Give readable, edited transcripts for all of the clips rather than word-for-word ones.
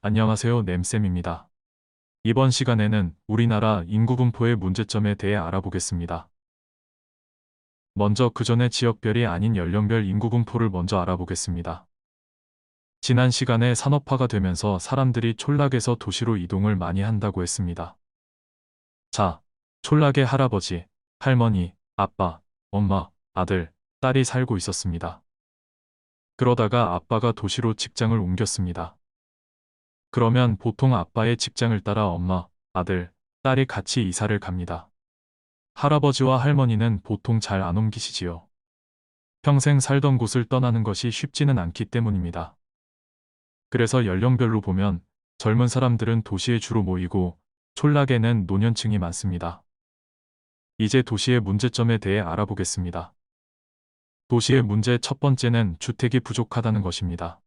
안녕하세요, 램쌤입니다. 이번 시간에는 우리나라 인구 분포의 문제점에 대해 알아보겠습니다. 먼저 그 전에 지역별이 아닌 연령별 인구 분포를 먼저 알아보겠습니다. 지난 시간에 산업화가 되면서 사람들이 촌락에서 도시로 이동을 많이 한다고 했습니다. 자, 촌락에 할아버지, 할머니, 아빠, 엄마, 아들, 딸이 살고 있었습니다. 그러다가 아빠가 도시로 직장을 옮겼습니다. 그러면 보통 아빠의 직장을 따라 엄마, 아들, 딸이 같이 이사를 갑니다. 할아버지와 할머니는 보통 잘 안 옮기시지요. 평생 살던 곳을 떠나는 것이 쉽지는 않기 때문입니다. 그래서 연령별로 보면 젊은 사람들은 도시에 주로 모이고 촌락에는 노년층이 많습니다. 이제 도시의 문제점에 대해 알아보겠습니다. 도시의 문제 첫 번째는 주택이 부족하다는 것입니다.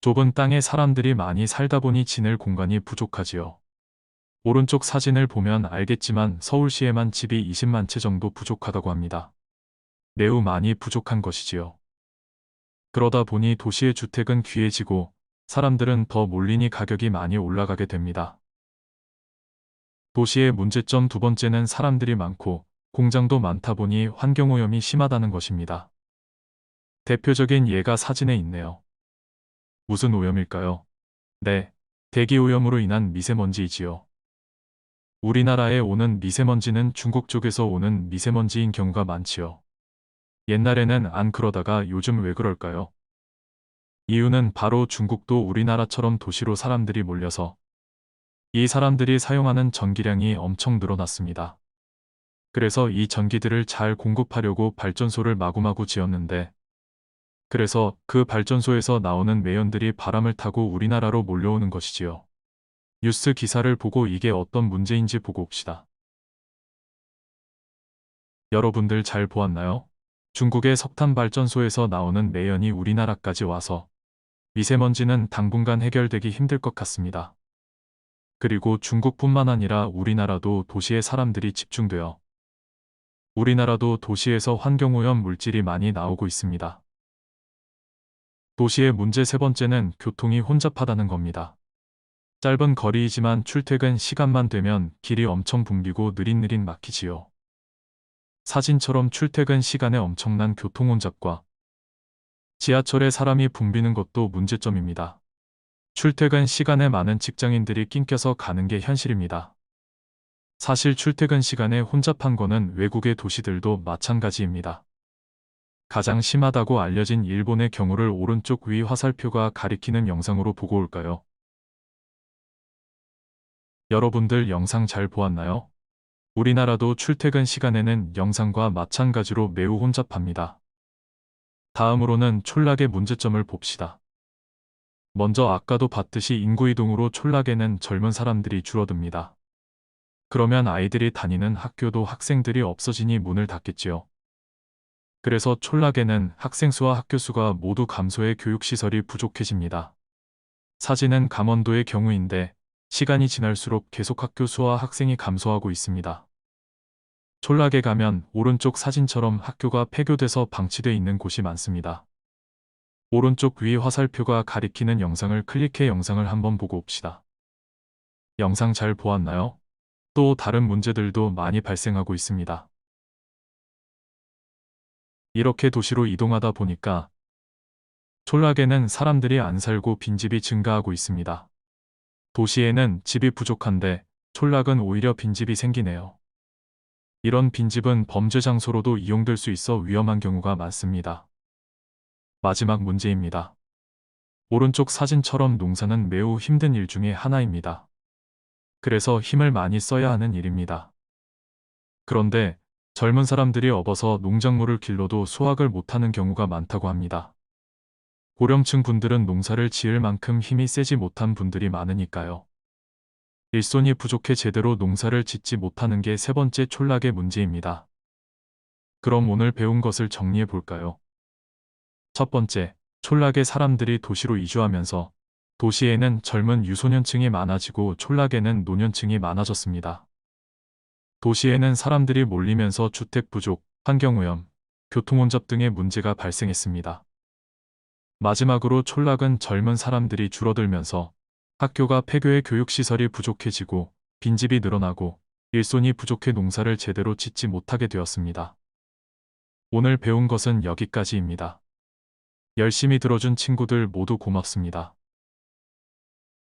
좁은 땅에 사람들이 많이 살다 보니 지낼 공간이 부족하지요. 오른쪽 사진을 보면 알겠지만 서울시에만 집이 20만 채 정도 부족하다고 합니다. 매우 많이 부족한 것이지요. 그러다 보니 도시의 주택은 귀해지고 사람들은 더 몰리니 가격이 많이 올라가게 됩니다. 도시의 문제점 두 번째는 사람들이 많고 공장도 많다 보니 환경오염이 심하다는 것입니다. 대표적인 예가 사진에 있네요. 무슨 오염일까요? 네, 대기오염으로 인한 미세먼지이지요. 우리나라에 오는 미세먼지는 중국 쪽에서 오는 미세먼지인 경우가 많지요. 옛날에는 안 그러다가 요즘 왜 그럴까요? 이유는 바로 중국도 우리나라처럼 도시로 사람들이 몰려서 이 사람들이 사용하는 전기량이 엄청 늘어났습니다. 그래서 이 전기들을 잘 공급하려고 발전소를 마구마구 지었는데 그래서 그 발전소에서 나오는 매연들이 바람을 타고 우리나라로 몰려오는 것이지요. 뉴스 기사를 보고 이게 어떤 문제인지 보고 옵시다. 여러분들 잘 보았나요? 중국의 석탄 발전소에서 나오는 매연이 우리나라까지 와서 미세먼지는 당분간 해결되기 힘들 것 같습니다. 그리고 중국뿐만 아니라 우리나라도 도시에 사람들이 집중되어 우리나라도 도시에서 환경오염 물질이 많이 나오고 있습니다. 도시의 문제 세 번째는 교통이 혼잡하다는 겁니다. 짧은 거리이지만 출퇴근 시간만 되면 길이 엄청 붐비고 느릿느릿 막히지요. 사진처럼 출퇴근 시간에 엄청난 교통 혼잡과 지하철에 사람이 붐비는 것도 문제점입니다. 출퇴근 시간에 많은 직장인들이 낑겨서 가는 게 현실입니다. 사실 출퇴근 시간에 혼잡한 거는 외국의 도시들도 마찬가지입니다. 가장 심하다고 알려진 일본의 경우를 오른쪽 위 화살표가 가리키는 영상으로 보고 올까요? 여러분들 영상 잘 보았나요? 우리나라도 출퇴근 시간에는 영상과 마찬가지로 매우 혼잡합니다. 다음으로는 촌락의 문제점을 봅시다. 먼저 아까도 봤듯이 인구이동으로 촌락에는 젊은 사람들이 줄어듭니다. 그러면 아이들이 다니는 학교도 학생들이 없어지니 문을 닫겠지요. 그래서 촌락에는 학생 수와 학교 수가 모두 감소해 교육시설이 부족해집니다. 사진은 강원도의 경우인데 시간이 지날수록 계속 학교 수와 학생이 감소하고 있습니다. 촌락에 가면 오른쪽 사진처럼 학교가 폐교돼서 방치돼 있는 곳이 많습니다. 오른쪽 위 화살표가 가리키는 영상을 클릭해 영상을 한번 보고 옵시다. 영상 잘 보았나요? 또 다른 문제들도 많이 발생하고 있습니다. 이렇게 도시로 이동하다 보니까 촌락에는 사람들이 안 살고 빈집이 증가하고 있습니다. 도시에는 집이 부족한데 촌락은 오히려 빈집이 생기네요. 이런 빈집은 범죄 장소로도 이용될 수 있어 위험한 경우가 많습니다. 마지막 문제입니다. 오른쪽 사진처럼 농사는 매우 힘든 일 중에 하나입니다. 그래서 힘을 많이 써야 하는 일입니다. 그런데 젊은 사람들이 업어서 농작물을 길러도 수확을 못하는 경우가 많다고 합니다. 고령층 분들은 농사를 지을 만큼 힘이 세지 못한 분들이 많으니까요. 일손이 부족해 제대로 농사를 짓지 못하는 게 세 번째 촌락의 문제입니다. 그럼 오늘 배운 것을 정리해 볼까요? 첫 번째, 촌락의 사람들이 도시로 이주하면서 도시에는 젊은 유소년층이 많아지고 촌락에는 노년층이 많아졌습니다. 도시에는 사람들이 몰리면서 주택 부족, 환경오염, 교통혼잡 등의 문제가 발생했습니다. 마지막으로 촌락은 젊은 사람들이 줄어들면서 학교가 폐교해 교육시설이 부족해지고 빈집이 늘어나고 일손이 부족해 농사를 제대로 짓지 못하게 되었습니다. 오늘 배운 것은 여기까지입니다. 열심히 들어준 친구들 모두 고맙습니다.